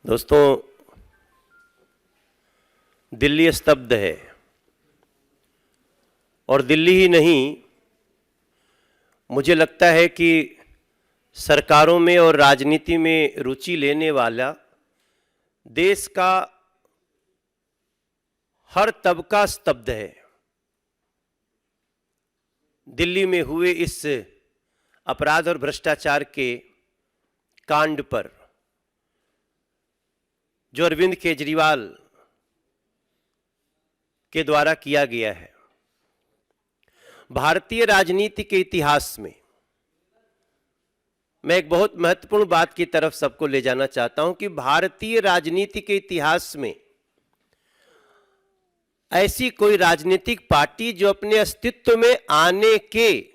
दोस्तों, दिल्ली स्तब्ध है और दिल्ली ही नहीं, मुझे लगता है कि सरकारों में और राजनीति में रुचि लेने वाला देश का हर तबका स्तब्ध है। दिल्ली में हुए इस अपराध और भ्रष्टाचार के कांड पर जो अरविंद केजरीवाल के द्वारा किया गया है, भारतीय राजनीति के इतिहास में मैं एक बहुत महत्वपूर्ण बात की तरफ सबको ले जाना चाहता हूं कि भारतीय राजनीति के इतिहास में ऐसी कोई राजनीतिक पार्टी जो अपने अस्तित्व में आने के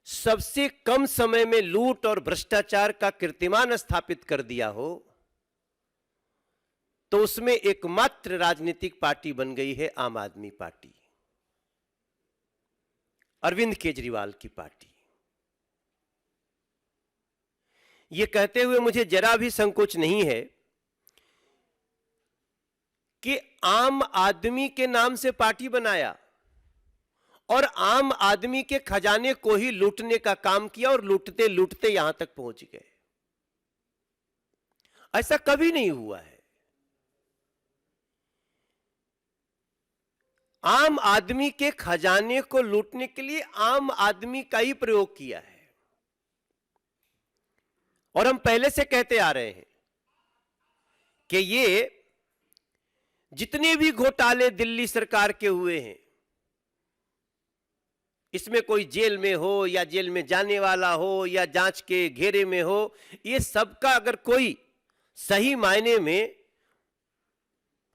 सबसे कम समय में लूट और भ्रष्टाचार का कीर्तिमान स्थापित कर दिया हो, तो उसमें एकमात्र राजनीतिक पार्टी बन गई है आम आदमी पार्टी, अरविंद केजरीवाल की पार्टी। यह कहते हुए मुझे जरा भी संकोच नहीं है कि आम आदमी के नाम से पार्टी बनाया और आम आदमी के खजाने को ही लूटने का काम किया और लूटते लूटते यहां तक पहुंच गए। ऐसा कभी नहीं हुआ है। आम आदमी के खजाने को लूटने के लिए आम आदमी का ही प्रयोग किया है। और हम पहले से कहते आ रहे हैं कि ये जितने भी घोटाले दिल्ली सरकार के हुए हैं, इसमें कोई जेल में हो या जेल में जाने वाला हो या जांच के घेरे में हो, ये सबका अगर कोई सही मायने में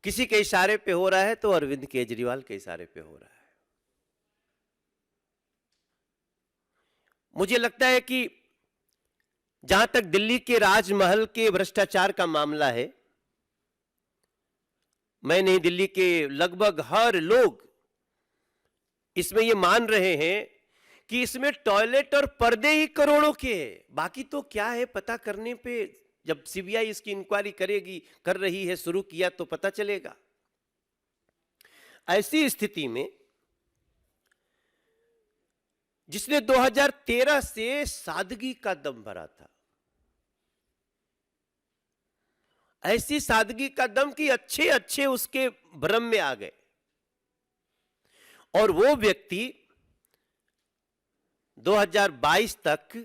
किसी के इशारे पे हो रहा है तो अरविंद केजरीवाल के इशारे पे हो रहा है। मुझे लगता है कि जहां तक दिल्ली के राजमहल के भ्रष्टाचार का मामला है, मैं नहीं, दिल्ली के लगभग हर लोग इसमें यह मान रहे हैं कि इसमें टॉयलेट और पर्दे ही करोड़ों के हैं। बाकी तो क्या है पता करने पे, जब सीबीआई इसकी इंक्वायरी करेगी, कर रही है, शुरू किया तो पता चलेगा। ऐसी स्थिति में जिसने 2013 से सादगी का दम भरा था, ऐसी सादगी का दम कि अच्छे अच्छे उसके भ्रम में आ गए, और वो व्यक्ति 2022 तक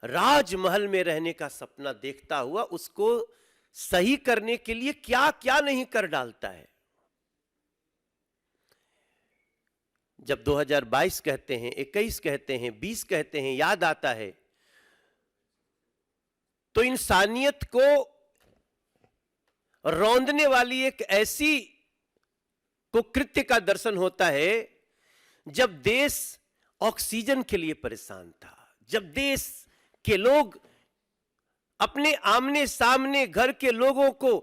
राजमहल में रहने का सपना देखता हुआ उसको सही करने के लिए क्या क्या नहीं कर डालता है। जब 2022 कहते हैं, 21 कहते हैं, 20 कहते हैं, याद आता है तो इंसानियत को रौंदने वाली एक ऐसी कुकृत्य का दर्शन होता है जब देश ऑक्सीजन के लिए परेशान था, जब देश के लोग अपने आमने सामने घर के लोगों को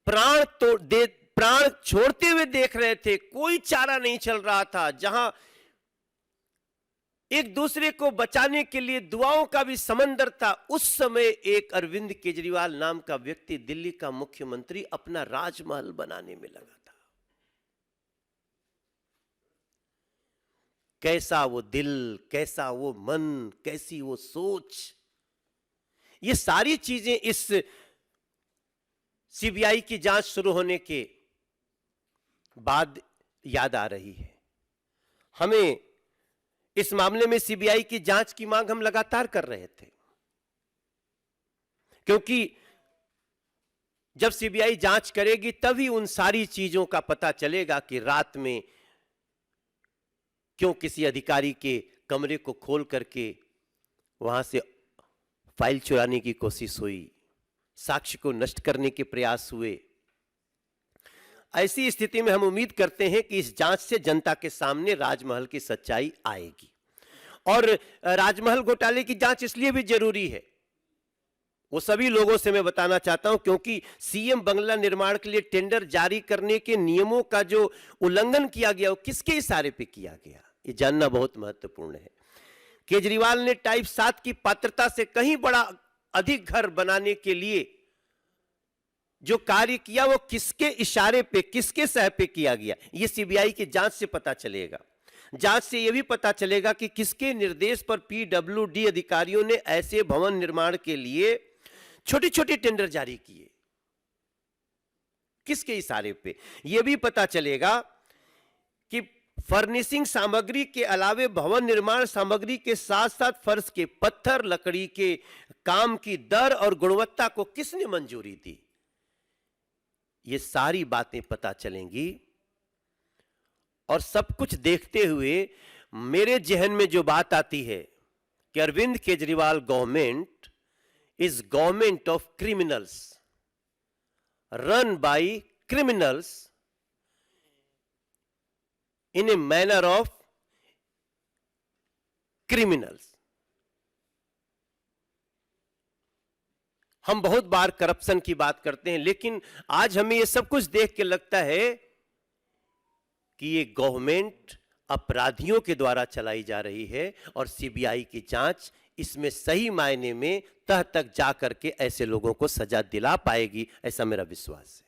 प्राण छोड़ते हुए देख रहे थे, कोई चारा नहीं चल रहा था, जहां एक दूसरे को बचाने के लिए दुआओं का भी समंदर था, उस समय एक अरविंद केजरीवाल नाम का व्यक्ति दिल्ली का मुख्यमंत्री अपना राजमहल बनाने में लगा था। कैसा वो दिल, कैसा वो मन, कैसी वो सोच, ये सारी चीजें इस सीबीआई की जांच शुरू होने के बाद याद आ रही है। हमें इस मामले में सीबीआई की जांच की मांग हम लगातार कर रहे थे, क्योंकि जब सीबीआई जांच करेगी तभी उन सारी चीजों का पता चलेगा कि रात में क्यों किसी अधिकारी के कमरे को खोल करके वहां से फाइल चुराने की कोशिश हुई, साक्ष्य को नष्ट करने के प्रयास हुए। ऐसी स्थिति में हम उम्मीद करते हैं कि इस जांच से जनता के सामने राजमहल की सच्चाई आएगी। और राजमहल घोटाले की जांच इसलिए भी जरूरी है, वो सभी लोगों से मैं बताना चाहता हूं, क्योंकि सीएम बंगला निर्माण के लिए टेंडर जारी करने के नियमों का जो उल्लंघन किया गया, वो किसके इशारे पे किया गया, ये जानना बहुत महत्वपूर्ण है। केजरीवाल ने टाइप 7 की पात्रता से कहीं बड़ा अधिक घर बनाने के लिए जो कार्य किया वो किसके इशारे पे, किसके सह पे किया गया, ये सीबीआई की जांच से पता चलेगा। जांच से यह भी पता चलेगा कि किसके निर्देश पर पीडब्ल्यूडी अधिकारियों ने ऐसे भवन निर्माण के लिए छोटे छोटे टेंडर जारी किए, किसके इशारे पे। यह भी पता चलेगा कि फर्निशिंग सामग्री के अलावे भवन निर्माण सामग्री के साथ साथ फर्श के पत्थर, लकड़ी के काम की दर और गुणवत्ता को किसने मंजूरी दी। ये सारी बातें पता चलेंगी। और सब कुछ देखते हुए मेरे जहन में जो बात आती है कि Arvind Kejriwal government is government of criminals, run by criminals in a manner of criminals. हम बहुत बार करप्शन की बात करते हैं, लेकिन आज हमें यह सब कुछ देख के लगता है कि ये गवर्नमेंट अपराधियों के द्वारा चलाई जा रही है और सीबीआई की जांच इसमें सही मायने में तह तक जा करके ऐसे लोगों को सजा दिला पाएगी, ऐसा मेरा विश्वास है।